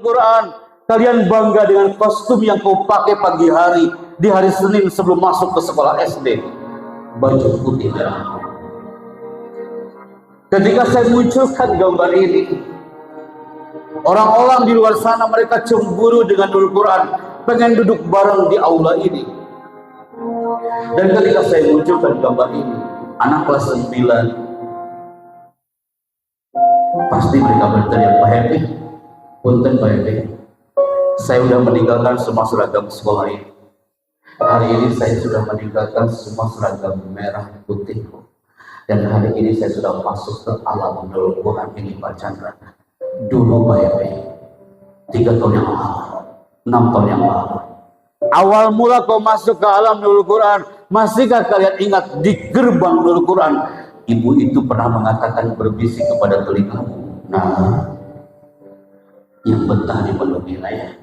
Quran. Kalian bangga dengan kostum yang kau pakai pagi hari di hari Senin sebelum masuk ke sekolah SD, baju putih merah. Ketika saya munculkan gambar ini, orang-orang di luar sana mereka cemburu dengan Nurul Quran, pengen duduk bareng di aula ini. Dan ketika saya munculkan gambar ini, anak kelas 9 pasti mereka berteriak, Pak Happy, punten Pak Happy, saya sudah meninggalkan semua seragam sekolah ini. Hari ini saya sudah meninggalkan semua seragam merah putih. Dan hari ini saya sudah masuk ke alam Nurul Quran ini Pak Chandra. Dulu Pak Happy, 3 tahun yang lalu, 6 tahun yang lalu, awal mula kau masuk ke alam Nurul Quran, masihkah kalian ingat di gerbang Nurul Quran, ibu itu pernah mengatakan berbisik kepada telingamu, nah, yang betah di Pondok Indah.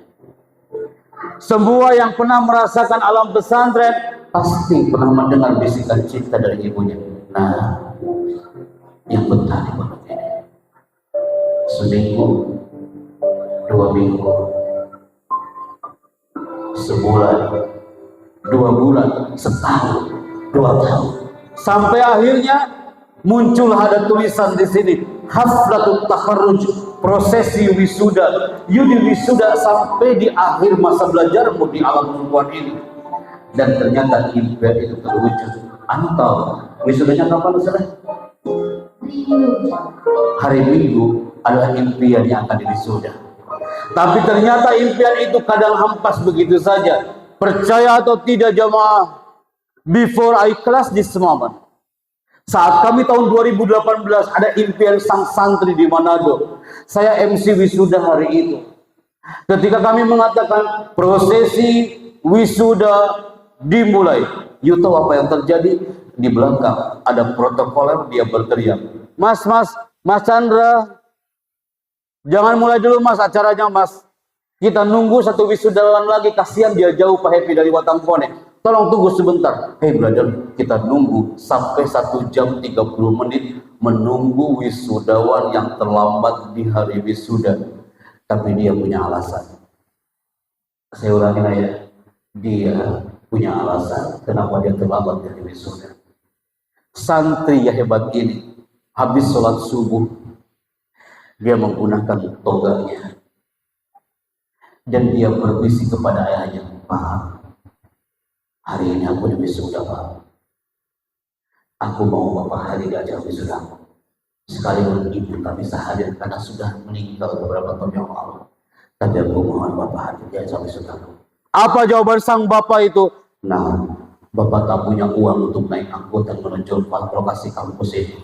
Semua yang pernah merasakan alam pesantren pasti pernah mendengar bisikan cinta dari ibunya. Nah, yang betah di Pondok Indah. Seminggu, 2 minggu, sebulan, 2 bulan, setahun, 2 tahun, sampai akhirnya muncul ada tulisan di sini, haflatul takharruj, prosesi wisuda, yudi wisuda sampai di akhir masa belajarmu di alam perempuan ini. Dan ternyata impian itu terwujud. Anda tahu wisudanya kapan Ustaz? Hari Minggu adalah impian yang akan diwisuda. Tapi ternyata impian itu kadang hampas begitu saja. Percaya atau tidak jamaah, before I class this moment, saat kami tahun 2018 ada impian sang santri di Manado, saya MC wisuda hari itu. Ketika kami mengatakan prosesi wisuda dimulai, you tahu apa yang terjadi? Di belakang ada protokoler, dia berteriak, Mas Chandra, jangan mulai dulu Mas acaranya Mas. Kita nunggu satu wisudawan lagi, kasihan dia jauh Pak Happy dari Watangkone. Tolong tunggu sebentar. Hei brother, kita nunggu sampai 1 jam 30 menit menunggu wisudawan yang terlambat di hari wisuda. Tapi dia punya alasan. Saya ulangi ya, dia punya alasan kenapa dia terlambat di hari wisuda. Santri yang hebat ini habis sholat subuh, dia menggunakan toganya dan dia berbisik kepada ayahnya, Pak, hari ini aku di wisuda Pak, aku mau Bapak hari di acara wisuda. Sekalipun ibu tak bisa hadir karena sudah meninggal beberapa tahun yang lalu, tapi aku mohon Bapak hadir di acara wisuda. Apa jawaban sang bapak itu? Nah, Bapak tak punya uang untuk naik angkutan menuju lokasi kampus ini.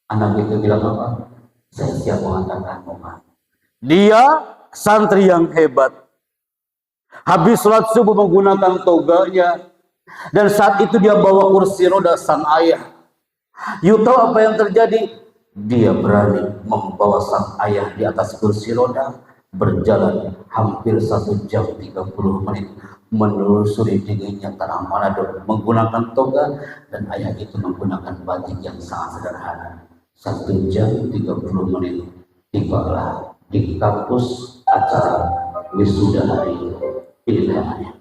Anak itu bilang apa? Saya siap mengantarkan Bapak. Dia santri yang hebat. Habis sholat subuh menggunakan toganya. Dan saat itu dia bawa kursi roda sang ayah. You tahu apa yang terjadi? Dia berani membawa sang ayah di atas kursi roda, berjalan hampir 1 jam 30 menit menelusuri dinginnya tanah Manado menggunakan toga, dan ayah itu menggunakan batik yang sangat sederhana. 1 jam 30 menit tibalah di kampus acara wisuda hari itu. Ini temanya.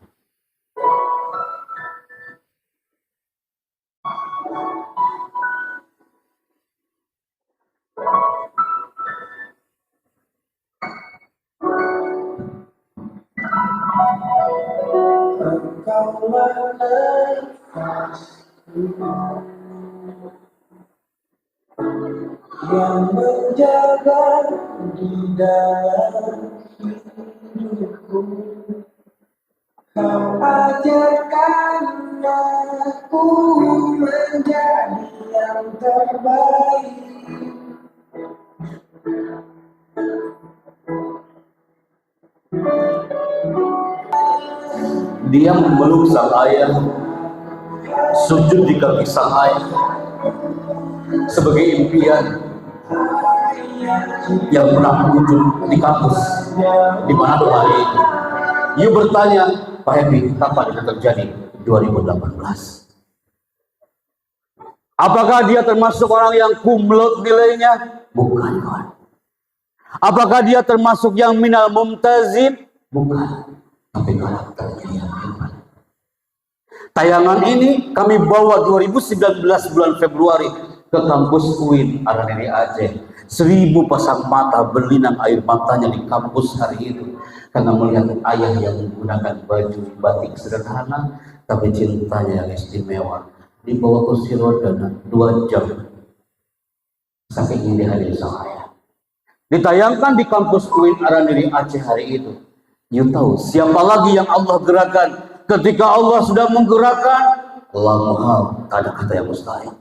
Engkaulah nafasku yang menjaga di dalam hidupku. Kau ajarkan aku menjadi yang terbaik. Dia memeluk sang ayah, sujud di kaki sang ayah sebagai impian yang pernah muncul di kampus di Manado hari ini. You bertanya, Pak Happy, kapan itu terjadi? 2018. Apakah dia termasuk orang yang cum laude nilainya? Bukan, kawan. Apakah dia termasuk yang minal mumtazin? Bukan, tapi karakternya yang hebat. Tayangan ini kami bawa 2019 bulan Februari ke kampus UIN Araniri Aceh. 1000 pasang mata berlinang air matanya di kampus hari itu karena melihat ayah yang menggunakan baju batik sederhana tapi cintanya yang istimewa. Dibawa kursi roda 2 jam saking ini hadir sama ayah. Ditayangkan di kampus UIN Araniri Aceh hari itu. You tahu siapa lagi yang Allah gerakan? Ketika Allah sudah menggerakkan, Allah mahal, tak ada kata yang mustahil.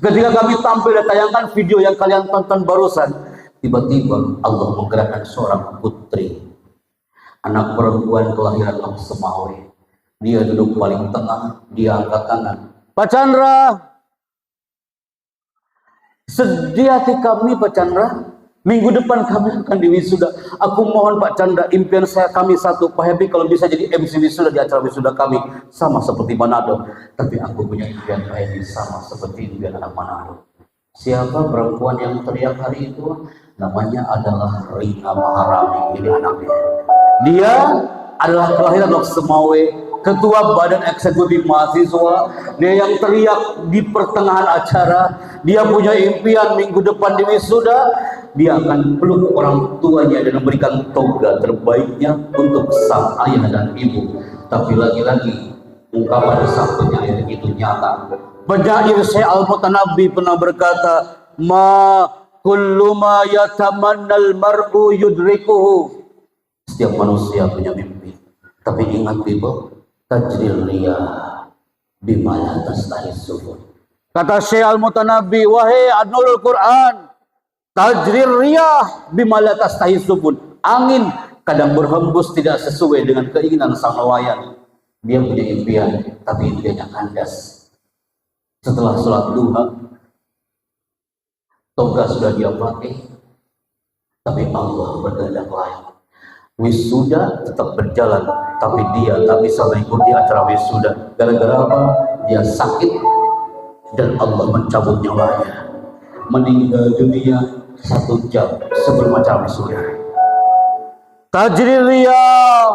Ketika kami tampil dan tayangkan video yang kalian tonton barusan, tiba-tiba Allah menggerakkan seorang putri, anak perempuan kelahiran Lok Semawe. Dia duduk paling tengah, dia angkat tangan. Pak Chandra, sedih hati kami Pak Chandra. Minggu depan kami akan di wisuda. Aku mohon Pak Chandra, impian saya kami satu, Pak Happy kalau bisa jadi MC wisuda di acara wisuda kami, sama seperti Manado. Tapi aku punya impian Pak Happy sama seperti impian anak Manado. Siapa perempuan yang teriak hari itu? Namanya adalah Rina Maharani. Ini anaknya. Dia adalah kelahiran Lok Semawe, ketua badan eksekutif mahasiswa. Dia yang teriak di pertengahan acara. Dia punya impian minggu depan di wisuda dia akan peluk orang tuanya dan memberikan toga terbaiknya untuk sang ayah dan ibu. Tapi lagi-lagi ungkapan sang penyair itu nyata. Penyair Syekh Al-Mutanabbi pernah berkata, ma kullu ma yatamannal mar'u yudrikuhu. Setiap manusia punya mimpi, tapi ingat people, tajril riyah bima la tastahis sufur. Kata Syekh Al-Mutanabbi, wahai Anulul Quran, tajril riyah bima la tastahis sufur. Angin kadang berhembus tidak sesuai dengan keinginan sang nelayan. Dia punya impian, tapi impiannya kandas. Setelah sholat duha, toga sudah dia pakai, tapi Allah berkehendak lain. Wisuda tetap berjalan, tapi dia tak bisa mengikuti acara wisuda. Gara-gara apa? Dia sakit dan Allah mencabut nyawanya. Meninggal dunia 1 jam sebelum acara wisuda. Tajril riyah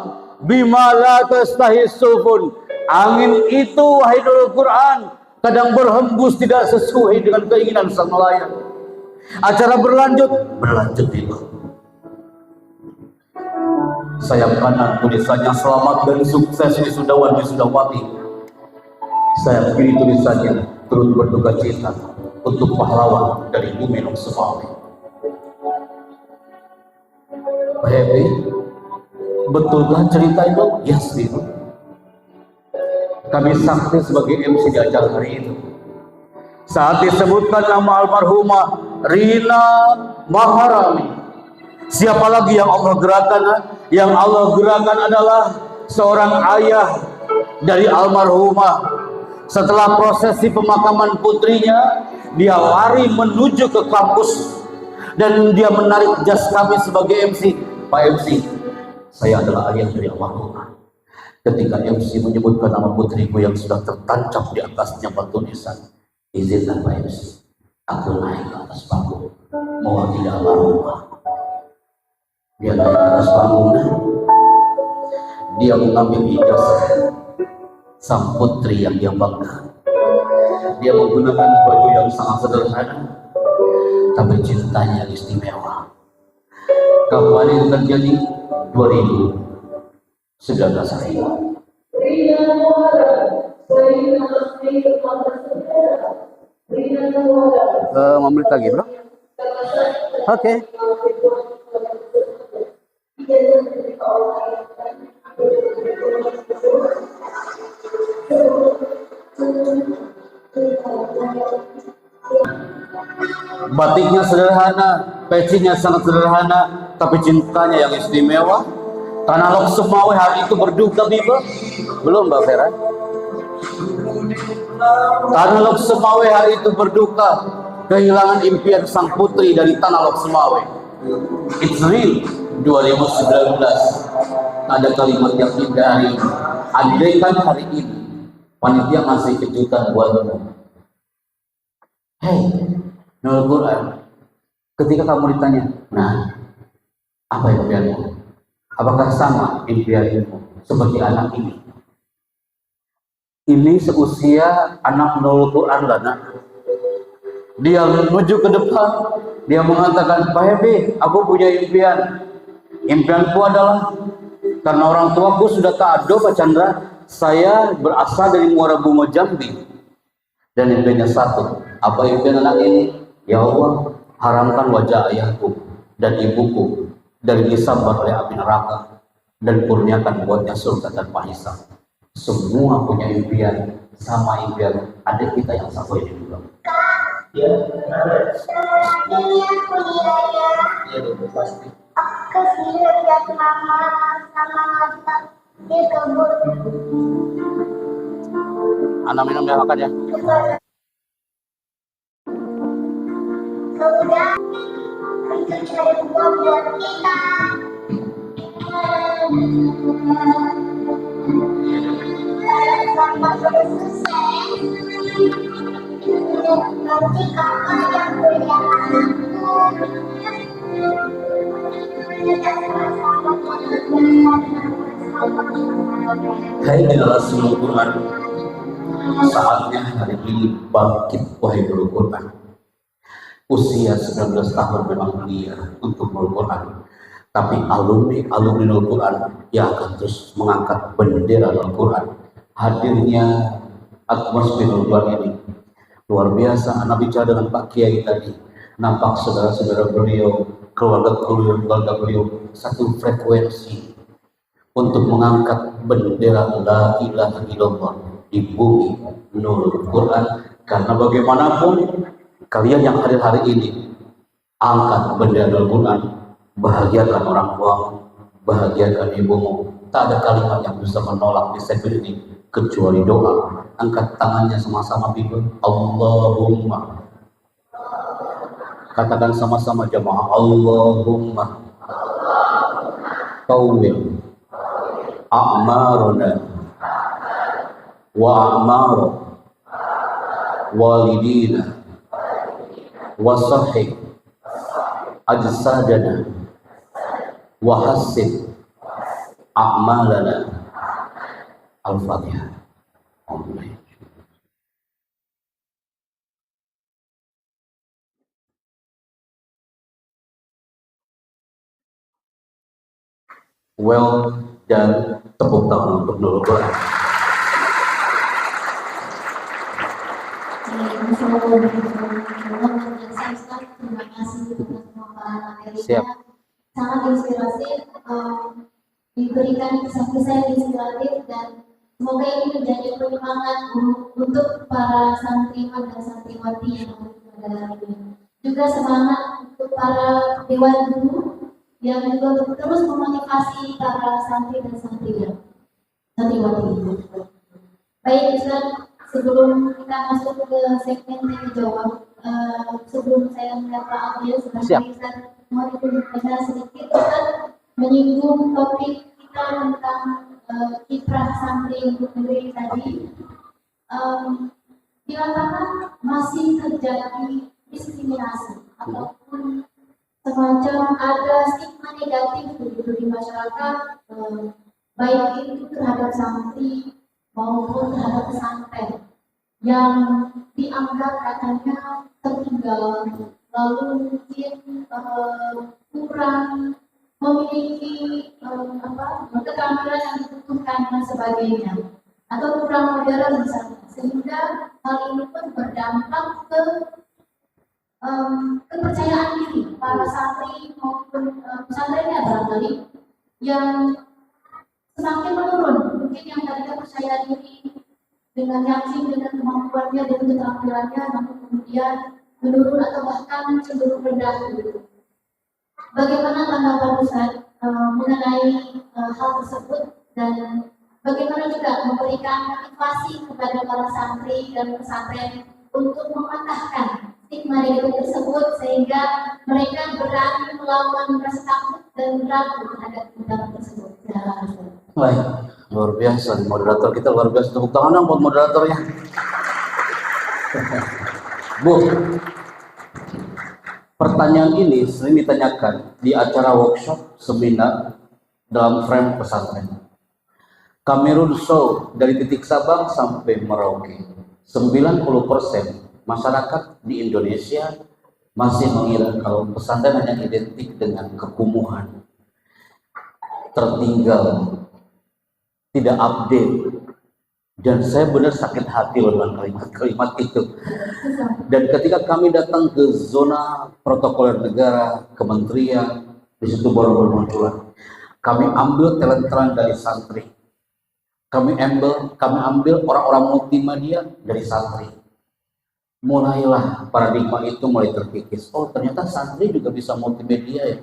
bima la tastahis sufun. Angin itu, wahai Nurul Quran, kadang berhembus tidak sesuai dengan keinginan sang nelayan. Acara berlanjut itu. Sayap kanan tulisannya selamat dan sukses wisudawan wisudawati. Sayap kiri tulisannya turut berduka cita untuk pahlawan dari bumi Lok Semawe. Happy, betulkah cerita itu? Yes, itu. Kami saksi sebagai MC di acara hari itu. Saat disebutkan nama almarhumah Rina Maharani, siapa lagi yang Allah gerakan? Yang Allah gerakan adalah seorang ayah dari almarhumah. Setelah prosesi pemakaman putrinya, dia lari menuju ke kampus dan dia menarik jas kami sebagai MC. Pak MC, saya adalah ayah dari almarhumah. Ketika MC menyebutkan nama putriku yang sudah tertancap di atasnya batu nisan, izinkan Pak MC, aku naik ke atas panggung mewakili almarhumah. Dia naik ke atas panggung, dia mengambil ijazah sang putri yang dia bangga. Dia menggunakan baju yang sangat sederhana, tapi cintanya istimewa. Kapan itu terjadi? 2019 hari. Mau menit lagi, bro? Oke. Batiknya sederhana, pecinya sangat sederhana, tapi cintanya yang istimewa. Tanah Lok Semawe hari itu berduka, Biba. Belum, Mbak Vera? Tanah Lok Semawe hari itu berduka, kehilangan impian sang putri dari Tanah Lok Semawe. It's real. 2019 ada kalimat yang indah hari ini. Andaikan hari ini panitia ngasih kejutan buatmu. Hey, Nurul Quran, Ketika kamu ditanya, nah, apa impianmu? Apakah sama impianmu seperti anak ini? Ini seusia anak nurul Quran lah, nak. Dia menuju ke depan, dia mengatakan, Pak Hebi, aku punya impian. Impianku adalah, karena orang tuaku sudah ta'ado, Pak Chandra, saya berasal dari Muara Bungo Jambi. Dan impiannya satu, apa impian anak ini? Ya Allah, haramkan wajah ayahku dan ibuku dari disambar oleh api neraka, dan kurniakan buatnya surga tanpa hisab. Semua punya impian, sama impian adik kita yang satu ini juga. Ya, ada. Ya, itu pasti. Aku lihat mama sama masak di kebun. Anak minum ya, makan ya. Sudah itu cari uang buat kita. Sampai selesai. Nanti kakak yang kuliah anakku. Hai generasi nurul Quran, saatnya hari ini bangkit wahai nurul Quran. Usia 19 tahun memang belia untuk nurul Quran, tapi alumni nurul Quran yang akan terus mengangkat bendera nurul Quran. Hadirnya atmosfer nurul Quran ini luar biasa. Anak bicara dengan Pak Kiai tadi, nampak saudara-saudara beliau, keluarga beliau satu frekuensi untuk mengangkat bendera la ilaha illallah di bumi nurul Quran. Karena bagaimanapun kalian yang hadir hari ini, angkat bendera nurul Quran, bahagiakan orang tuamu, bahagiakan ibumu. Tak ada kalimat yang bisa menolak di segmen ini kecuali doa. Angkat tangannya sama-sama bimbing, Allahumma. Katakan sama-sama jamaah, Allahumma tawwil a'maruna wa a'mar walidina wa sahih ajsadana wa hasib a'malana. Al-Fatihah. Well dan tepuk tangan untuk nurul Quran. Terima kasih untuk pemaparan materinya. Siap. Sangat inspiratif, diberikan kisah-kisah yang inspiratif, dan semoga ini menjadi penyemangat untuk para santriwan dan santriwati yang ada hari ini. Juga semangat untuk para dewan guru yang juga terus memotivasi para santri dan santriwati. Baik Ustaz, sebelum kita masuk ke segmen tanya jawab, sebelum saya menyapa audio sebagai Ustaz, mau dibaca sedikit Ustaz menyinggung topik kita tentang kiprah santri untuk negeri tadi. Di lapangan masih terjadi diskriminasi ataupun semacam ada stigma negatif begitu di masyarakat, baik itu terhadap santri maupun terhadap pesantren yang dianggap katanya tertinggal, lalu mungkin kurang memiliki keterampilan yang dibutuhkan dan sebagainya, atau kurang modern misalnya, sehingga hal ini pun berdampak ke kepercayaan diri para santri maupun pesantrennya barangkali yang semakin menurun. Mungkin yang tadinya percaya diri dengan yakin dengan kemampuannya dan keterampilannya, namun kemudian menurun atau bahkan cenderung rendah gitu. Bagaimana tanggapan Ustaz mengenai hal tersebut, dan bagaimana juga memberikan motivasi kepada para santri dan pesantren untuk mematahkan stigma negatif tersebut sehingga mereka berani melawan rasa takut dan ragu terhadap tindakan tersebut. Baik, luar biasa moderator kita, luar biasa. Tepuk tangan dong buat moderatornya. Bu, Pertanyaan ini sering ditanyakan di acara workshop, seminar, dalam frame pesantren. Kami show dari titik Sabang sampai Merauke. 90% masyarakat di Indonesia masih mengira kalau pesantren hanya identik dengan kekumuhan, tertinggal, tidak update. Dan saya benar sakit hati loh dengan kalimat-kalimat itu. Dan ketika kami datang ke zona protokoler negara, kementerian, di situ baru bermunculan. Kami ambil talent dari santri. Kami ambil orang-orang multimedia dari santri. Mulailah paradigma itu mulai terkikis. Oh, ternyata santri juga bisa multimedia ya.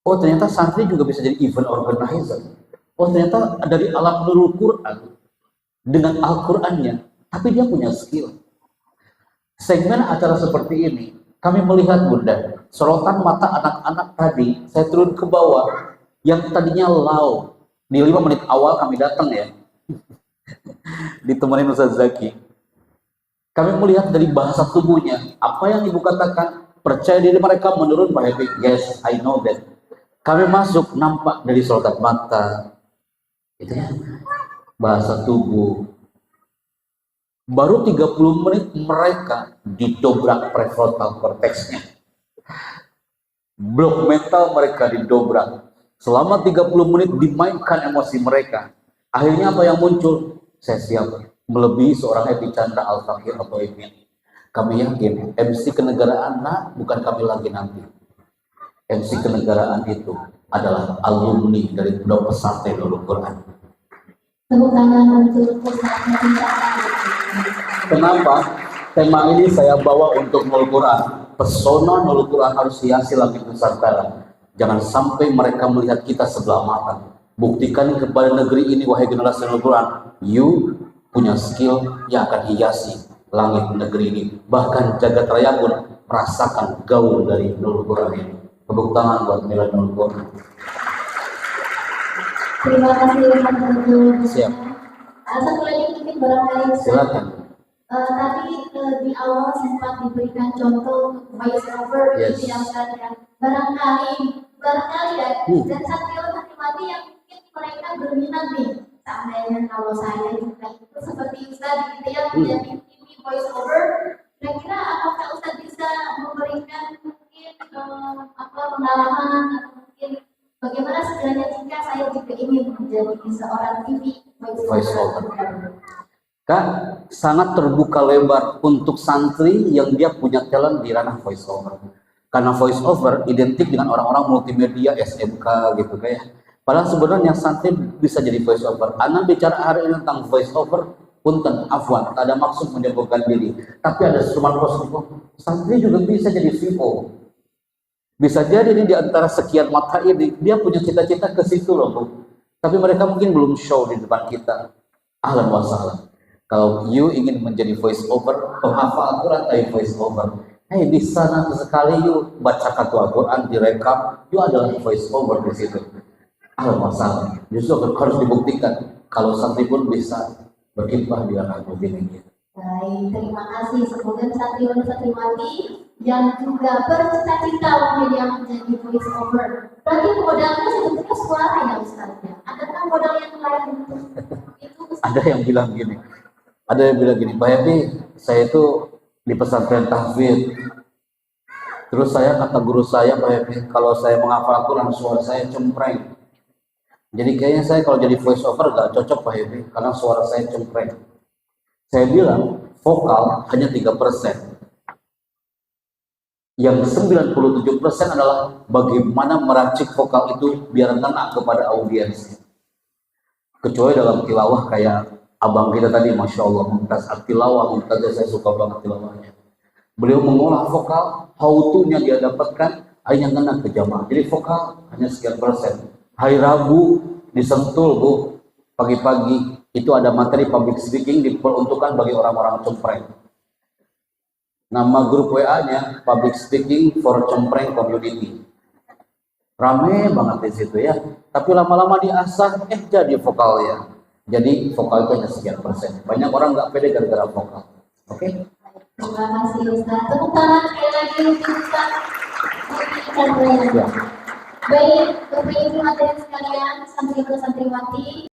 Oh, ternyata santri juga bisa jadi event organizer. Oh, ternyata dari alam nurul Quran dengan Al-Qur'annya, tapi dia punya skill. Segmen acara seperti ini, kami melihat Bunda, sorotan mata anak-anak tadi, saya turun ke bawah, yang tadinya low, di 5 menit awal kami datang ya, ditemani Ustaz Zaki. Kami melihat dari bahasa tubuhnya, apa yang ibu katakan, percaya diri mereka menurun, Pak Happy. Yes, I know that. Kami masuk, nampak dari sorotan mata, itu ya, bahasa tubuh. Baru 30 menit mereka didobrak prefrontal cortexnya. Blok mental mereka didobrak. Selama 30 menit dimainkan emosi mereka. Akhirnya apa yang muncul? Saya siap melebihi seorang Epi Chandra Al-Fakir atau Epi. Kami yakin MC kenegaraan bukan kami lagi nanti. MC kenegaraan itu adalah alumni dari Pondok Pesantren Nurul Quran. Tepuk tangan untuk Ustaz. Kenapa tema ini saya bawa untuk Nurul Quran? Pesona Nurul Quran harus hiasi langit Nusantara. Jangan sampai mereka melihat kita sebelah mata. Buktikan kepada negeri ini, wahai generasi Nurul Quran, you punya skill yang akan hiasi langit negeri ini. Bahkan jagat raya pun merasakan gaul dari Nurul Quran ini. Tepuk tangan buat nilai Nurul Quran. Terima kasih untuk Siap. satu lagi mungkin barangkali Silakan. tadi di awal sempat diberikan contoh voice over Yes. di yang barangkali ya dan santriwati yang mungkin mereka berminat nih seandainya kalau saya juga itu seperti Ustaz gitu ya menjadi ini voice over, kira-kira apakah Ustaz bisa memberikan mungkin pengalaman atau mungkin bagaimana sekiranya jika saya juga ingin menjadi seorang TV voice over? Kak, sangat terbuka lebar untuk santri yang dia punya talent di ranah voice over. Karena voice over identik dengan orang-orang multimedia SMK gitu kayak. Padahal sebenarnya santri bisa jadi voice over. Ana bicara hari ini tentang voice over, punten, afwan, tak ada maksud menjauhkan diri. Tapi ada seruan positif. Santri juga bisa jadi VO. Bisa jadi ini di antara sekian mata ini dia punya cita-cita ke situ loh, Bu. Tapi mereka mungkin belum show di depan kita. Ahlan wa sahlan. Kalau you ingin menjadi voice over, penghafal Al-Quran dari voice over. Hey, di sana sekali you baca kartu Al-Quran direkam, you adalah voice over di situ. Ahlan wa sahlan. Justru harus dibuktikan kalau santri pun bisa berkiprah di ranah begini. Baik, terima kasih. Semoga santriwati yang juga bercita-cita menjadi voice over. Berarti modalnya sebetulnya suara ya Ustaz ya. Adakah modal yang lain untuk itu Ustaz? Ada yang bilang gini, Pak Happy, saya itu di pesantren tahfidz. Terus saya kata guru saya, Pak Happy, kalau saya menghafal Quran suara saya cempreng. Jadi kayaknya saya kalau jadi voice over gak cocok Pak Happy, karena suara saya cempreng. Saya bilang vokal hanya 3%. Yang 97% adalah bagaimana meracik vokal itu biar ngena kepada audiens. Kecuali dalam tilawah kayak abang kita tadi, Masya Allah, Mumtaz Tilawah, Mumtaz, saya suka banget tilawahnya. Beliau mengolah vokal, how to-nya dia dapatkan, akhirnya ngena ke jamaah. Jadi vokal hanya sekian persen. Hari Rabu di Sentul, Bu, pagi-pagi itu ada materi public speaking diperuntukkan bagi orang-orang cempreng. Nama grup WA-nya Public Speaking for Cempreng Community. Rame banget di situ ya. Tapi lama-lama diasah, jadi vokalnya. Jadi vokal itu hanya sekian persen. Banyak orang nggak pede gara-gara vokal. Oke? Terima kasih Ustaz. Tepuk tangan sekali lagi untuk Ustaz. Baik, Bapak Ibu hadirin sekalian, santriwan santriwati.